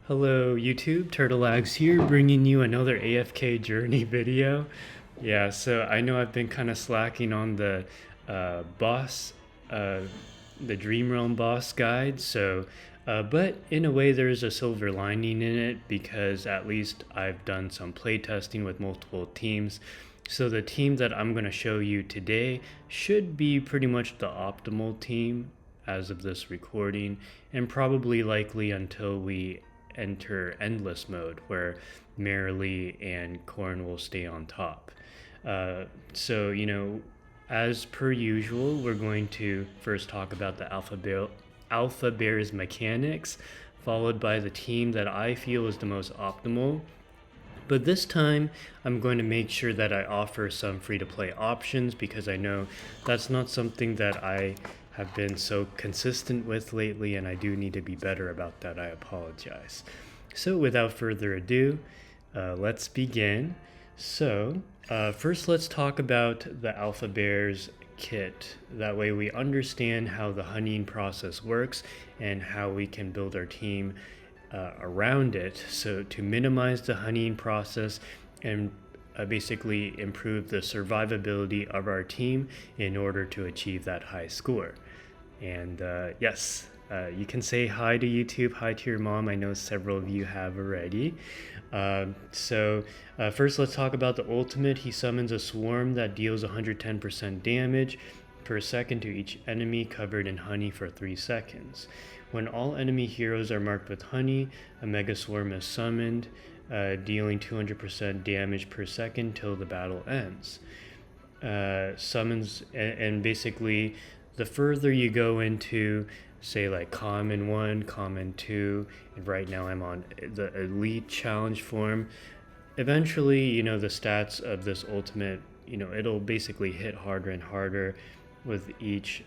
Hello YouTube, Turtleags here, bringing you another AFK journey video. Yeah, so I know I've been kind of slacking on the boss, uh, the Dream Realm boss guide, but in a way there's a silver lining in it because at least I've done some playtesting with multiple teams. So the team that I'm going to show you today should be pretty much the optimal team as of this recording, and probably likely until we enter endless mode where Merrily and Corn will stay on top. So, as per usual, we're going to first talk about the Alpha Bears mechanics, followed by the team that I feel is the most optimal. But this time, I'm going to make sure that I offer some free-to-play options because I know that's not something that I have been so consistent with lately, and I do need to be better about that. I apologize. So without further ado, let's begin. First let's talk about the Alpha Bears kit. That way we understand how the honeying process works and how we can build our team around it, so to minimize the honeying process and basically improve the survivability of our team in order to achieve that high score. And yes, you can say hi to YouTube, hi to your mom. I know several of you have already. First let's talk about the ultimate. He summons a swarm that deals 110% damage per second to each enemy covered in honey for 3 seconds. When all enemy heroes are marked with honey, a mega swarm is summoned, dealing 200% damage per second till the battle ends. Summons, and basically the further you go into, say like common 1, common 2, and right now I'm on the elite challenge form, eventually, the stats of this ultimate, it'll basically hit harder and harder with each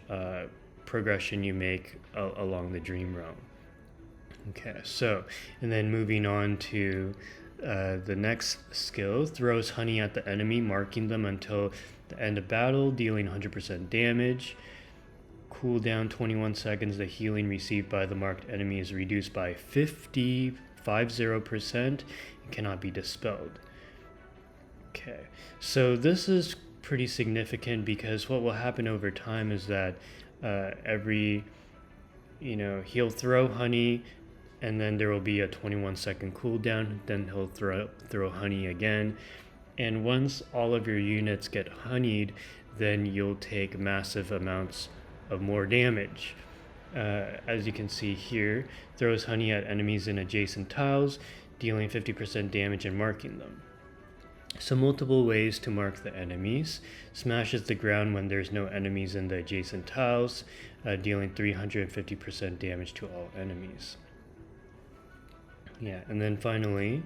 progression you make along the Dream Realm. Okay, and then moving on to the next skill, throws honey at the enemy, marking them until the end of battle, dealing 100% damage. Cooldown 21 seconds. The healing received by the marked enemy is reduced by 50% and cannot be dispelled. Okay, so this is pretty significant because what will happen over time is that he'll throw honey and then there will be a 21-second cooldown, then he'll throw honey again, and once all of your units get honeyed, then you'll take massive amounts of more damage. As you can see here, throws honey at enemies in adjacent tiles, dealing 50% damage and marking them. So multiple ways to mark the enemies. Smashes the ground when there's no enemies in the adjacent tiles, dealing 350% damage to all enemies. Yeah, and then finally,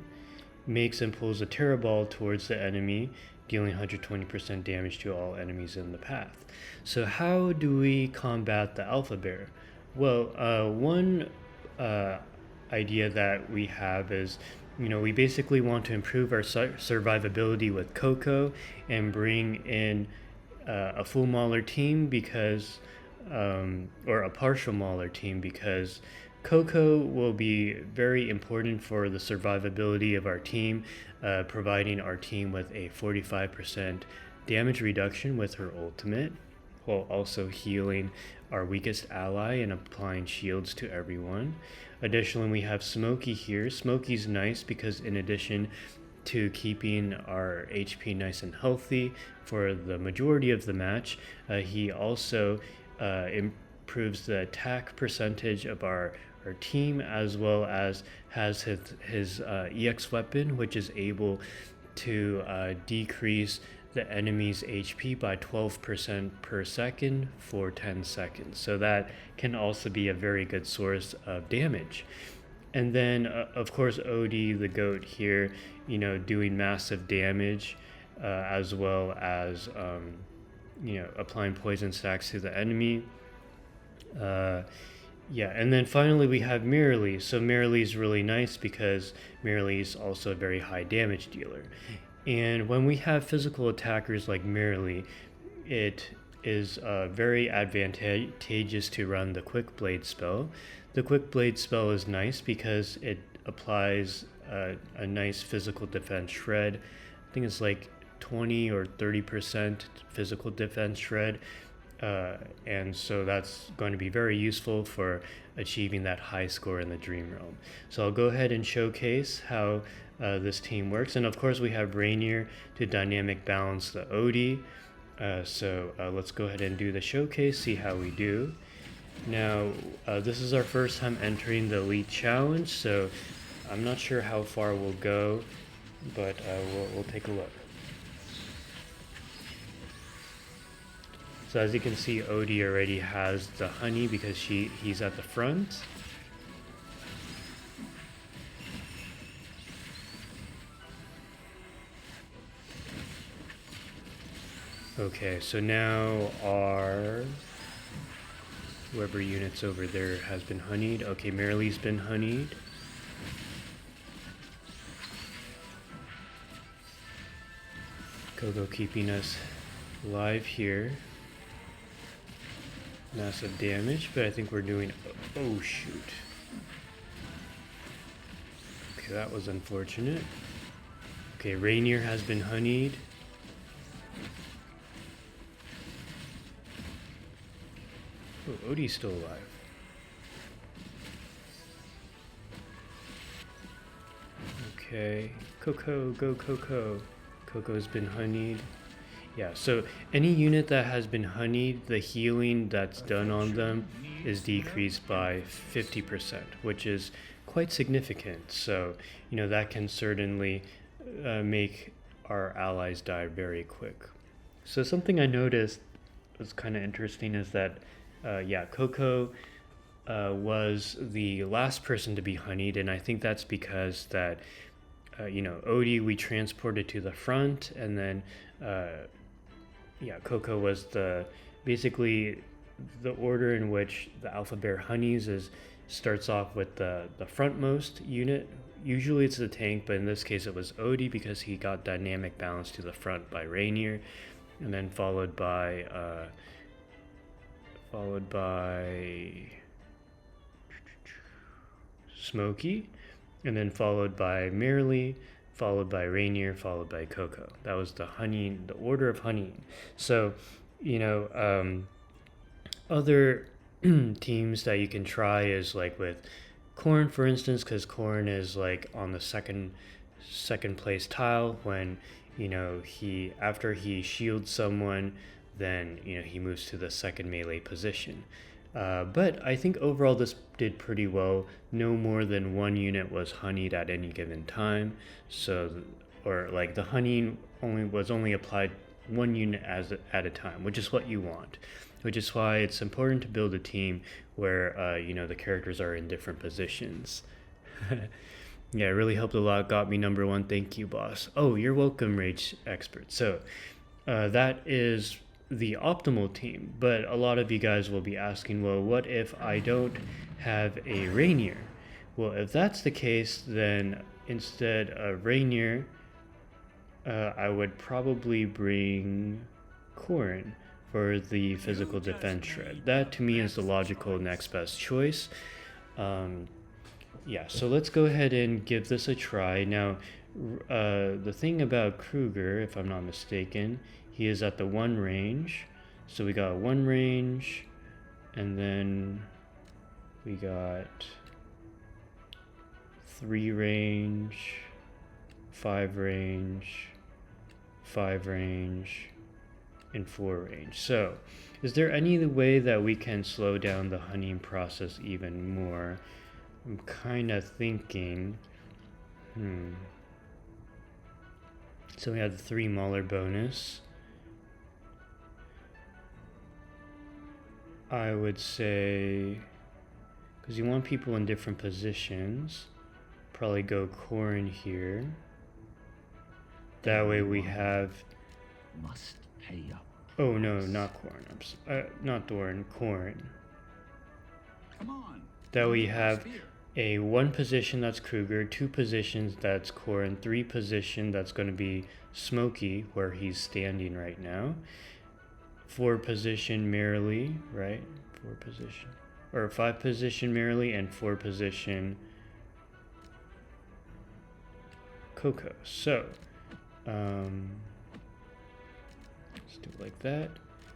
makes and pulls a terror ball towards the enemy, dealing 120% damage to all enemies in the path. So how do we combat the Alpha Bear? Well, one idea that we have is, we basically want to improve our survivability with Coco and bring in a full Mauler team or a partial Mauler team, because Coco will be very important for the survivability of our team, providing our team with a 45% damage reduction with her ultimate, while also healing our weakest ally and applying shields to everyone. Additionally, we have Smokey here. Smokey's nice because in addition to keeping our HP nice and healthy for the majority of the match, he also improves the attack percentage of our team, as well as has his EX weapon, which is able to decrease the enemy's HP by 12% per second for 10 seconds. So that can also be a very good source of damage. And then, of course, Odie the goat here, doing massive damage, as well as, applying poison stacks to the enemy. And then finally we have Merrily. So Merrily is really nice because Merrily is also a very high damage dealer. And when we have physical attackers like Merrily, it is very advantageous to run the Quick Blade spell. The quick blade spell is nice because it applies a nice physical defense shred. I think it's like 20 or 30% physical defense shred. And so that's going to be very useful for achieving that high score in the Dream Realm. So I'll go ahead and showcase how this team works. And of course we have Rainier to dynamic balance the Odie. So let's go ahead and do the showcase, see how we do. Now, this is our first time entering the Elite Challenge, so I'm not sure how far we'll go, but we'll take a look. So as you can see, Odie already has the honey because he's at the front. Okay, so now our whoever unit's over there has been honeyed. Okay, Marilee's been honeyed. Coco keeping us alive here. Massive damage, but I think we're doing... Oh, shoot. Okay, that was unfortunate. Okay, Rainier has been honeyed. Oh, Odie's still alive. Okay, Coco, go Coco. Coco's been honeyed. Yeah, so any unit that has been honeyed, the healing that's done on them is decreased by 50%, which is quite significant. So, you know, that can certainly make our allies die very quick. So something I noticed was kind of interesting is that, yeah, Coco was the last person to be honeyed, and I think that's because that, you know, Odie we transported to the front, and then yeah, Coco was basically the order in which the Alpha Bear honeys starts off with the frontmost unit. Usually it's the tank, but in this case it was Odie because he got dynamic balance to the front by Rainier, and then followed by Smokey, and then followed by Marilee, followed by Rainier, followed by Coco. That was the order of honeying. So, you know, other teams that you can try is like with Corrin, for instance, because Corrin is like on the second place tile when, you know, after he shields someone, then, you know, he moves to the second melee position. But I think overall this did pretty well. No more than one unit was honeyed at any given time. So, or like the honeying was only applied one unit at a time, which is what you want. Which is why it's important to build a team where, you know, the characters are in different positions. Yeah, it really helped a lot. Got me number 1. Thank you, boss. Oh, you're welcome, Rage Expert. So that is the optimal team, but a lot of you guys will be asking, well, what if I don't have a Rainier? Well, if that's the case, then instead of Rainier, I would probably bring Corrin for the physical defense shred. That to me is the logical next best choice. Yeah, so let's go ahead and give this a try. Now, the thing about Kruger, if I'm not mistaken, he is at the 1 range. So we got 1 range, and then we got 3 range, 5 range, 5 range, and 4 range. So is there any way that we can slow down the honeying process even more? I'm kind of thinking, so we have the 3 Mauler bonus. I would say, because you want people in different positions, probably go Corrin here. That way we have... Must pay up. Oh no, not Corrin. Not Doran, Corrin. Come on. That we have a 1 position that's Kruger, 2 positions that's Corrin, 3 position that's going to be Smokey, where he's standing right now. 4 position Marilee, right? 4 position. or 5 position Merrily and 4 position Coco. So, let's do it like that.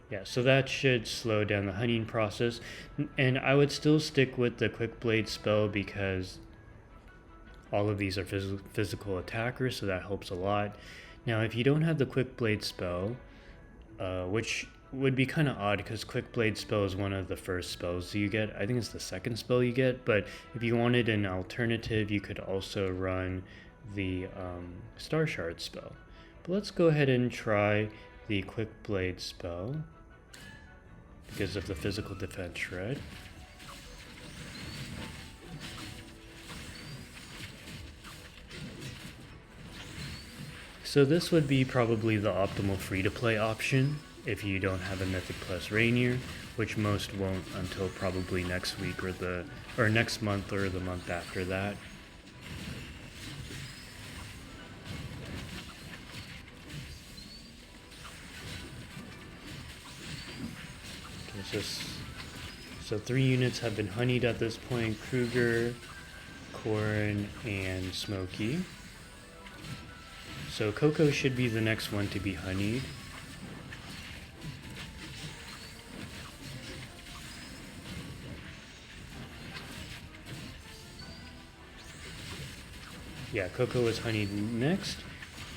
Yeah, so that should slow down the hunting process. And I would still stick with the Quick Blade spell because all of these are physical attackers, so that helps a lot. Now, if you don't have the Quick Blade spell, which would be kind of odd because Quick Blade spell is one of the first spells you get. I think it's the second spell you get, but if you wanted an alternative, you could also run the Star Shard spell. But let's go ahead and try the Quick Blade spell because of the physical defense shred. So this would be probably the optimal free-to-play option if you don't have a Mythic Plus Rainier, which most won't until probably next week or next month or the month after that. Okay, so 3 units have been honeyed at this point: Kruger, Corrin, and Smokey. So Coco should be the next one to be honeyed. Yeah, Coco was honeyed next,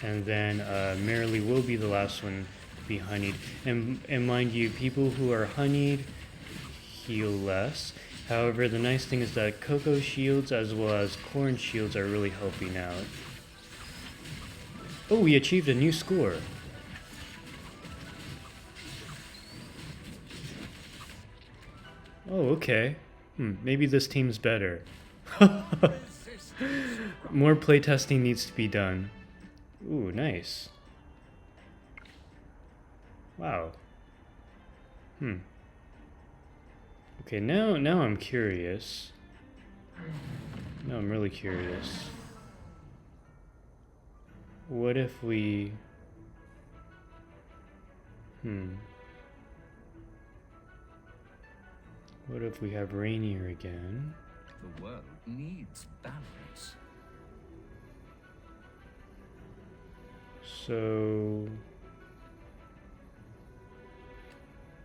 and then Merrily will be the last one to be honeyed. And mind you, people who are honeyed heal less. However, the nice thing is that Coco shields as well as Corrin shields are really helping out. Oh, we achieved a new score. Oh, okay. Maybe this team's better. More playtesting needs to be done. Ooh, nice. Wow. Okay, now I'm curious. Now I'm really curious. What if we... What if we have Rainier again? The world needs balance. So...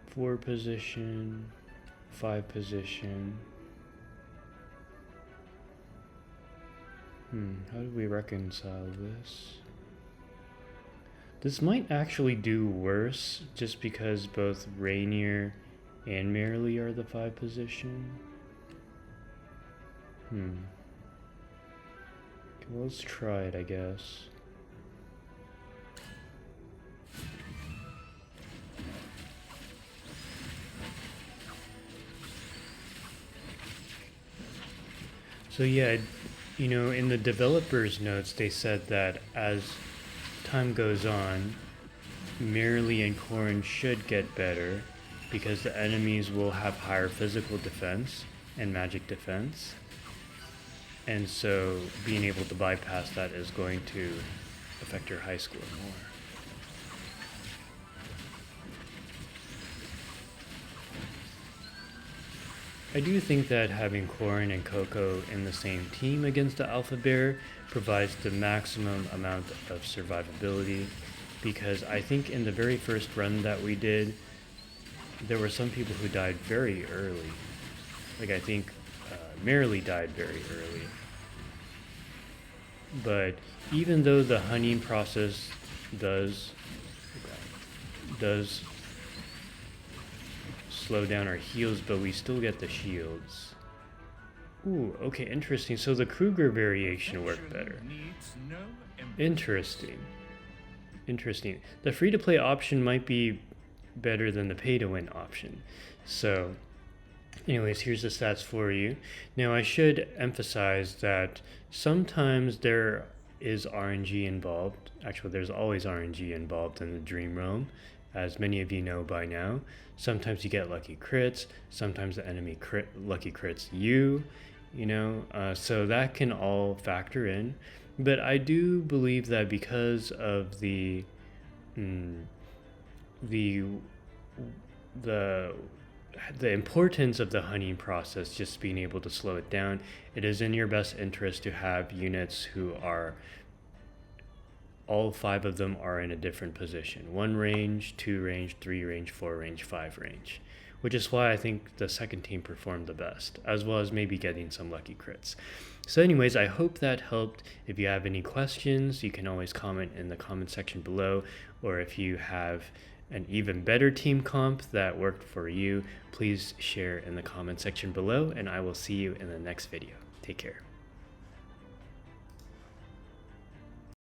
4 position, 5 position. How do we reconcile this? This might actually do worse just because both Rainier and Merrily are the 5 position. Okay, well, let's try it, I guess. So yeah, you know, in the developer's notes, they said that as time goes on, Merrily and Corrin should get better because the enemies will have higher physical defense and magic defense. And so being able to bypass that is going to affect your high score more. I do think that having Corrin and Coco in the same team against the Alpha Bear provides the maximum amount of survivability, because I think in the very first run that we did, there were some people who died very early. Like I think Merrily died very early. But even though the hunting process does slow down our heals, but we still get the shields. Ooh, okay, interesting. So the Kruger variation worked better. Interesting. The free-to-play option might be better than the pay-to-win option. So, anyways, here's the stats for you. Now, I should emphasize that sometimes there is RNG involved. Actually, there's always RNG involved in the Dream Realm, as many of you know by now. Sometimes you get lucky crits, sometimes the enemy lucky crits you, so that can all factor in. But I do believe that because of the the importance of the hunting process, just being able to slow it down. It is in your best interest to have units who are, all 5 of them are in a different position. 1 range, 2 range, 3 range, 4 range, 5 range. Which is why I think the second team performed the best, as well as maybe getting some lucky crits. So anyways, I hope that helped. If you have any questions, you can always comment in the comment section below, or if you have an even better team comp that worked for you, please share in the comment section below, and I will see you in the next video. Take care.